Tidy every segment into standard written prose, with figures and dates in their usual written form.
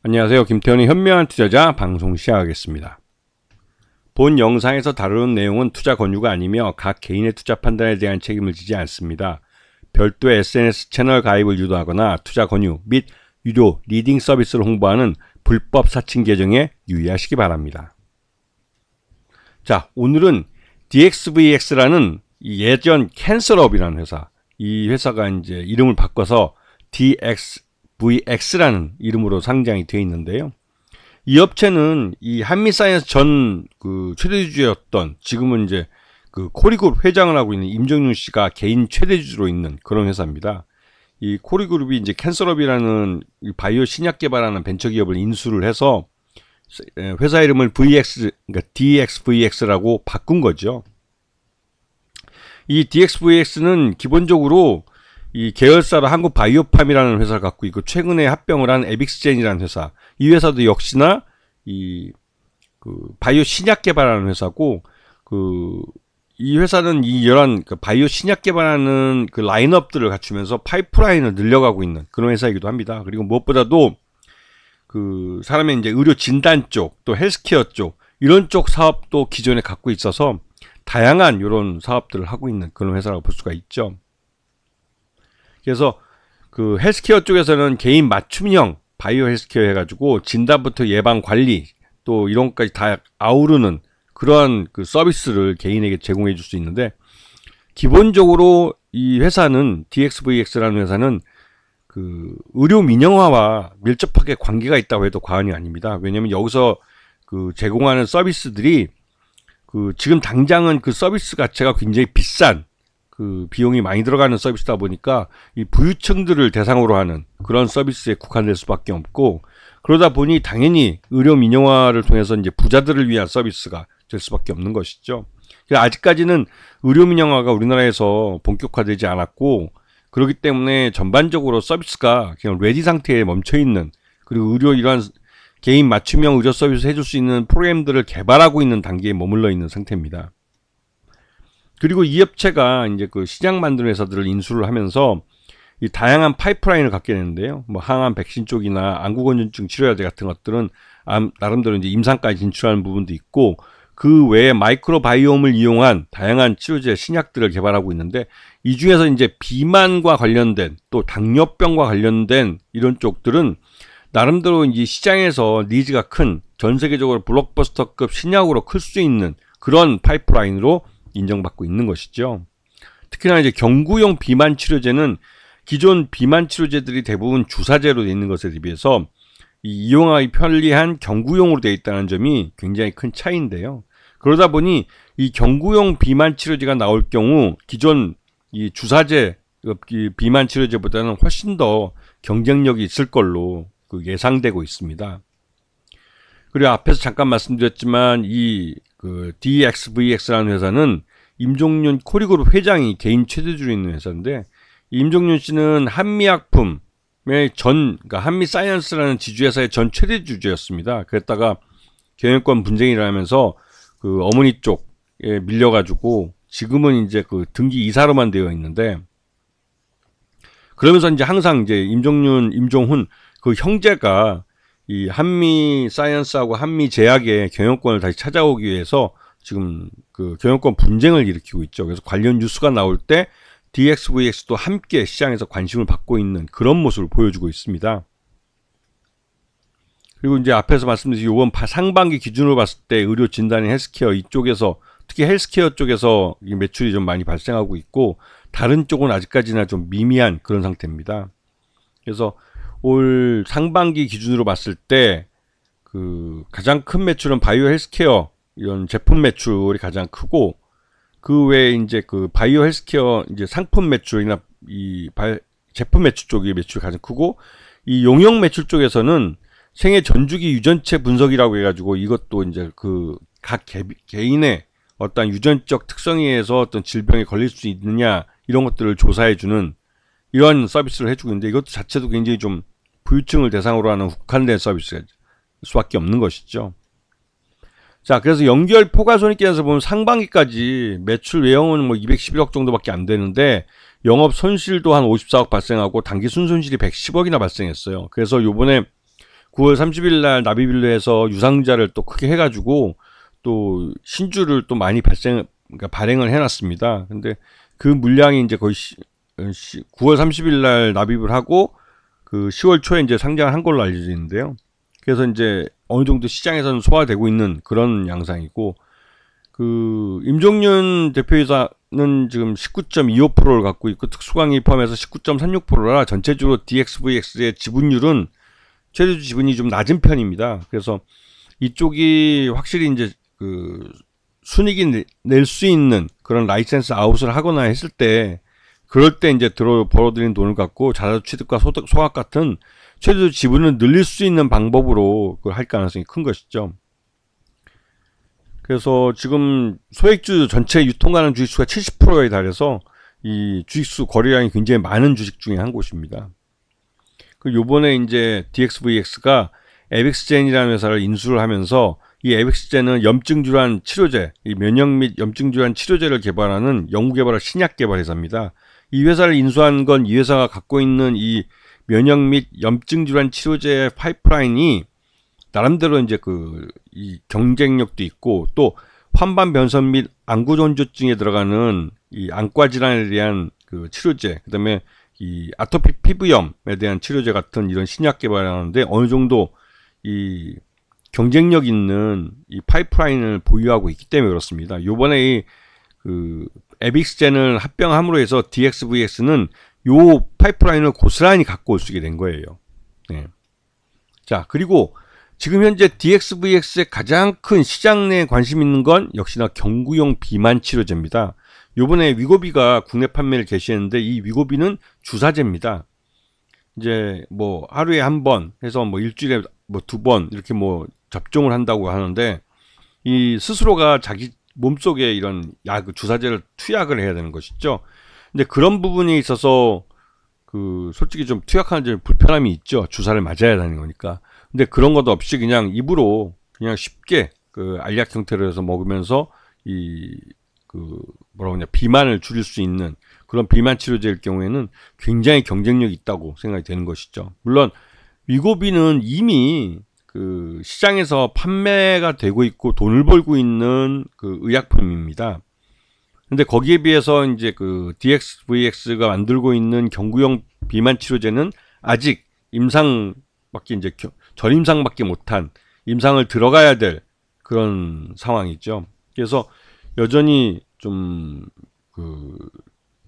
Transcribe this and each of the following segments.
안녕하세요. 김태현의 현명한 투자자 방송 시작하겠습니다. 본 영상에서 다루는 내용은 투자 권유가 아니며 각 개인의 투자 판단에 대한 책임을 지지 않습니다. 별도의 SNS 채널 가입을 유도하거나 투자 권유 및 유료 리딩 서비스를 홍보하는 불법 사칭 계정에 유의하시기 바랍니다. 자, 오늘은 DXVX라는 예전 캔슬업이라는 회사, 이 회사가 이제 이름을 바꿔서 DXVX라는 이름으로 상장이 되어 있는데요. 이 업체는 이 한미사이언스 전 최대주주였던, 지금은 이제 코리그룹 회장을 하고 있는 임정윤 씨가 개인 최대주주로 있는 그런 회사입니다. 이 코리그룹이 이제 캔슬업이라는 바이오 신약 개발하는 벤처기업을 인수를 해서 회사 이름을 그러니까 DXVX라고 바꾼 거죠. 이 DXVX는 기본적으로 이 계열사로 한국바이오팜이라는 회사를 갖고 있고, 최근에 합병을 한 에빅스젠이라는 회사, 이 회사도 역시나 바이오 신약 개발하는 회사고, 이 회사는 이러한 바이오 신약 개발하는 라인업들을 갖추면서 파이프라인을 늘려가고 있는 그런 회사이기도 합니다. 그리고 무엇보다도 사람의 이제 의료 진단 쪽, 또 헬스케어 쪽, 이런 쪽 사업도 기존에 갖고 있어서 다양한 이런 사업들을 하고 있는 그런 회사라고 볼 수가 있죠. 그래서 헬스케어 쪽에서는 개인 맞춤형 바이오 헬스케어 해가지고 진단부터 예방 관리 또 이런 것까지 다 아우르는 그러한 서비스를 개인에게 제공해 줄 수 있는데, 기본적으로 이 회사는 DXVX라는 회사는 의료 민영화와 밀접하게 관계가 있다고 해도 과언이 아닙니다. 왜냐하면 여기서 제공하는 서비스들이 지금 당장은 서비스 자체가 굉장히 비싼 비용이 많이 들어가는 서비스다 보니까 이 부유층들을 대상으로 하는 그런 서비스에 국한될 수밖에 없고, 그러다 보니 당연히 의료 민영화를 통해서 이제 부자들을 위한 서비스가 될 수밖에 없는 것이죠. 아직까지는 의료 민영화가 우리나라에서 본격화되지 않았고, 그렇기 때문에 전반적으로 서비스가 그냥 레디 상태에 멈춰 있는, 그리고 이러한 개인 맞춤형 의료 서비스 해줄 수 있는 프로그램들을 개발하고 있는 단계에 머물러 있는 상태입니다. 그리고 이 업체가 이제 시장 만드는 회사들을 인수를 하면서 이 다양한 파이프라인을 갖게 되는데요. 뭐 항암 백신 쪽이나 안구건조증 치료제 같은 것들은 나름대로 이제 임상까지 진출하는 부분도 있고, 그 외에 마이크로바이옴을 이용한 다양한 치료제 신약들을 개발하고 있는데, 이 중에서 이제 비만과 관련된 또 당뇨병과 관련된 이런 쪽들은 나름대로 이제 시장에서 니즈가 큰, 전 세계적으로 블록버스터급 신약으로 클 수 있는 그런 파이프라인으로 인정받고 있는 것이죠. 특히나 이제 경구용 비만 치료제는 기존 비만 치료제들이 대부분 주사제로 되어 있는 것에 비해서 이용하기 편리한 경구용으로 되어 있다는 점이 굉장히 큰 차이인데요. 그러다 보니 이 경구용 비만 치료제가 나올 경우 기존 이 주사제 비만 치료제보다는 훨씬 더 경쟁력이 있을 걸로 예상되고 있습니다. 그리고 앞에서 잠깐 말씀드렸지만 이 DXVX라는 회사는 임종윤 코리그룹 회장이 개인 최대주로 있는 회사인데, 임종윤 씨는 한미약품의 그러니까 한미사이언스라는 지주회사의 전 최대주주였습니다. 그랬다가 경영권 분쟁이 일어나면서 어머니 쪽에 밀려가지고 지금은 이제 등기 이사로만 되어 있는데, 그러면서 이제 항상 이제 임종훈 형제가 이 한미사이언스하고 한미제약의 경영권을 다시 찾아오기 위해서 지금 경영권 분쟁을 일으키고 있죠. 그래서 관련 뉴스가 나올 때 DXVX도 함께 시장에서 관심을 받고 있는 그런 모습을 보여주고 있습니다. 그리고 이제 앞에서 말씀드린 이번 상반기 기준으로 봤을 때 의료 진단인 헬스케어 이쪽에서, 특히 헬스케어 쪽에서 매출이 좀 많이 발생하고 있고, 다른 쪽은 아직까지나 좀 미미한 그런 상태입니다. 그래서 올 상반기 기준으로 봤을 때 가장 큰 매출은 바이오 헬스케어 이런 제품 매출이 가장 크고, 그 외에 이제 바이오 헬스케어 이제 상품 매출이나 제품 매출 쪽이 매출이 가장 크고, 이 용역 매출 쪽에서는 생애 전주기 유전체 분석이라고 해가지고, 이것도 이제 각 개인의 어떤 유전적 특성에 의해서 어떤 질병에 걸릴 수 있느냐 이런 것들을 조사해주는 이런 서비스를 해주고 있는데, 이것도 자체도 굉장히 좀 부유층을 대상으로 하는 국한된 서비스일 수밖에 없는 것이죠. 자, 그래서 연결 포괄손익계에서 보면 상반기까지 매출 외형은 뭐 211억 정도밖에 안 되는데, 영업 손실도 한 54억 발생하고 단기 순손실이 110억이나 발생했어요. 그래서 요번에 9월 30일 날 나비빌루에서 유상자를 또 크게 해가지고 또 신주를 또 많이 그러니까 발행을 해놨습니다. 근데 그 물량이 이제 거의 9월 30일 날 납입을 하고 그 10월 초에 이제 상장을 한 걸로 알려져 있는데요. 그래서 이제 어느 정도 시장에서는 소화되고 있는 그런 양상이고, 그 임종윤 대표이사는 지금 19.25%를 갖고 있고 특수강의 포함해서 19.36%라 전체적으로 DXVX의 지분율은 최대주 지분이 좀 낮은 편입니다. 그래서 이쪽이 확실히 이제 그 순이익이 낼 수 있는 그런 라이센스 아웃을 하거나 했을 때, 그럴 때 이제 벌어들인 돈을 갖고 자사주 취득과 소각 같은 최대주 지분을 늘릴 수 있는 방법으로 그걸 할 가능성이 큰 것이죠. 그래서 지금 소액주 전체 유통가능 주식수가 70%에 달해서 이 주식수 거래량이 굉장히 많은 주식 중에 한 곳입니다. 그 요번에 이제 DXVX가 에벡스젠이라는 회사를 인수를 하면서, 이 에벡스젠은 염증 질환 치료제, 이 면역 및 염증 질환 치료제를 개발하는 연구개발 신약 개발 회사입니다. 이 회사를 인수한 건 이 회사가 갖고 있는 이 면역 및 염증 질환 치료제 파이프라인이 나름대로 이제 이 경쟁력도 있고, 또 환반 변성 및 안구전조증에 들어가는 이 안과 질환에 대한 그 치료제, 그다음에 이 아토피 피부염에 대한 치료제 같은 이런 신약 개발하는데 어느 정도 이 경쟁력 있는 이 파이프라인을 보유하고 있기 때문에 그렇습니다. 요번에 그 에빅스젠을 합병함으로 해서 DXVX는 요 파이프라인을 고스란히 갖고 올 수 있게 된 거예요. 네. 자, 그리고 지금 현재 DXVX의 가장 큰 시장 내에 관심 있는 건 역시나 경구용 비만 치료제입니다. 요번에 위고비가 국내 판매를 개시했는데, 이 위고비는 주사제입니다. 이제 뭐 하루에 한 번 해서 뭐 일주일에 뭐 2번 이렇게 뭐 접종을 한다고 하는데, 이 스스로가 자기 몸속에 이런 주사제를 투약을 해야 되는 것이죠. 근데 그런 부분에 있어서 그 솔직히 좀 투약하는 불편함이 있죠. 주사를 맞아야 하는 거니까. 근데 그런 것도 없이 그냥 입으로 그냥 쉽게 그 알약 형태로 해서 먹으면서 이 그 뭐라고 하냐, 비만을 줄일 수 있는 그런 비만 치료제일 경우에는 굉장히 경쟁력이 있다고 생각이 되는 것이죠. 물론 위고비는 이미 그 시장에서 판매가 되고 있고 돈을 벌고 있는 그 의약품입니다. 근데 거기에 비해서 이제 그 DXVX가 만들고 있는 경구용 비만 치료제는 아직 임상밖에 이제 전임상밖에 못한, 임상을 들어가야 될 그런 상황이죠. 그래서 여전히 좀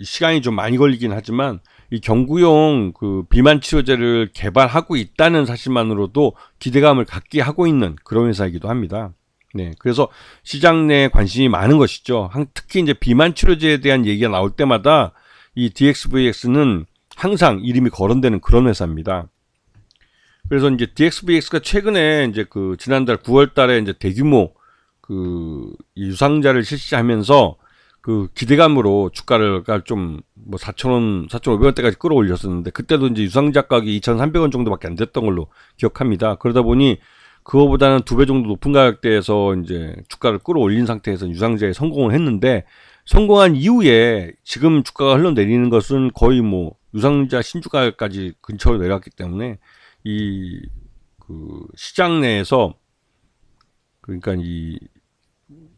시간이 좀 많이 걸리긴 하지만 이 경구용 그 비만 치료제를 개발하고 있다는 사실만으로도 기대감을 갖게 하고 있는 그런 회사이기도 합니다. 네, 그래서 시장 내에 관심이 많은 것이죠. 특히 이제 비만 치료제에 대한 얘기가 나올 때마다 이 DXVX는 항상 이름이 거론되는 그런 회사입니다. 그래서 이제 DXVX가 최근에 이제 그 지난달 9월 달에 이제 대규모 그 유상자를 실시하면서 그 기대감으로 주가가 좀 뭐 4,000원, 4,500원대까지 끌어올렸었는데, 그때도 이제 유상자 가격이 2,300원 정도밖에 안 됐던 걸로 기억합니다. 그러다 보니 그거보다는 2배 정도 높은 가격대에서 이제 주가를 끌어올린 상태에서 유상자에 성공을 했는데, 성공한 이후에 지금 주가가 흘러내리는 것은 거의 뭐 유상자 신주가까지 근처로 내려왔기 때문에 이 그 시장 내에서, 그러니까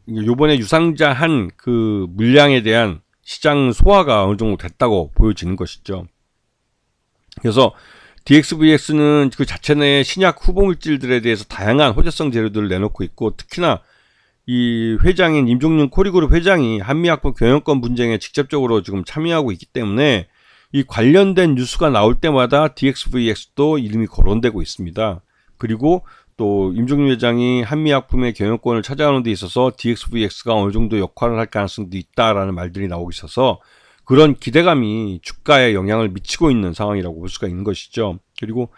요번에 유상자 한 그 물량에 대한 시장 소화가 어느 정도 됐다고 보여지는 것이죠. 그래서 DXVX는 그 자체 내의 신약 후보물질들에 대해서 다양한 호재성 재료들을 내놓고 있고, 특히나 이 회장인 임종윤 코리그룹 회장이 한미약품 경영권 분쟁에 직접적으로 지금 참여하고 있기 때문에 이 관련된 뉴스가 나올 때마다 DXVX도 이름이 거론되고 있습니다. 그리고 또 임종윤 회장이 한미약품의 경영권을 차지하는 데 있어서 DXVX가 어느 정도 역할을 할 가능성도 있다라는 말들이 나오고 있어서 그런 기대감이 주가에 영향을 미치고 있는 상황이라고 볼 수가 있는 것이죠. 그리고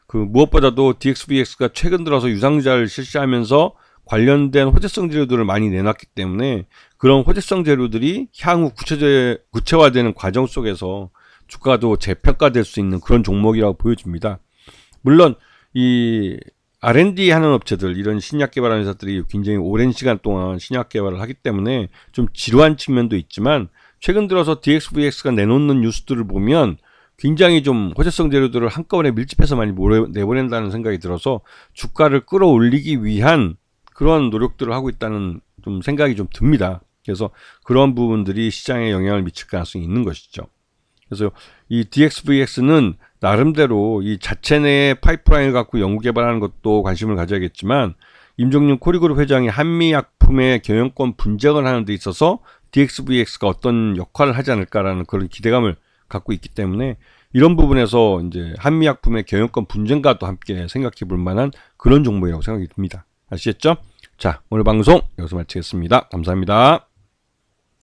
그 무엇보다도 DXVX가 최근 들어서 유상자를 실시하면서 관련된 호재성 재료들을 많이 내놨기 때문에 그런 호재성 재료들이 향후 구체화되는 과정 속에서 주가도 재평가될 수 있는 그런 종목이라고 보여집니다. 물론 이 R&D 하는 업체들, 이런 신약 개발하는 회사들이 굉장히 오랜 시간 동안 신약 개발을 하기 때문에 좀 지루한 측면도 있지만, 최근 들어서 DXVX가 내놓는 뉴스들을 보면 굉장히 좀 호재성 재료들을 한꺼번에 밀집해서 많이 내보낸다는 생각이 들어서 주가를 끌어올리기 위한 그런 노력들을 하고 있다는 좀 생각이 좀 듭니다. 그래서 그런 부분들이 시장에 영향을 미칠 가능성이 있는 것이죠. 그래서 이 DXVX는 나름대로 이 자체 내의 파이프라인을 갖고 연구 개발하는 것도 관심을 가져야겠지만, 임종윤 코리그룹 회장이 한미약품의 경영권 분쟁을 하는 데 있어서 DXVX가 어떤 역할을 하지 않을까라는 그런 기대감을 갖고 있기 때문에, 이런 부분에서 이제 한미약품의 경영권 분쟁과도 함께 생각해 볼 만한 그런 종목이라고 생각이 듭니다. 아시겠죠? 자, 오늘 방송 여기서 마치겠습니다. 감사합니다.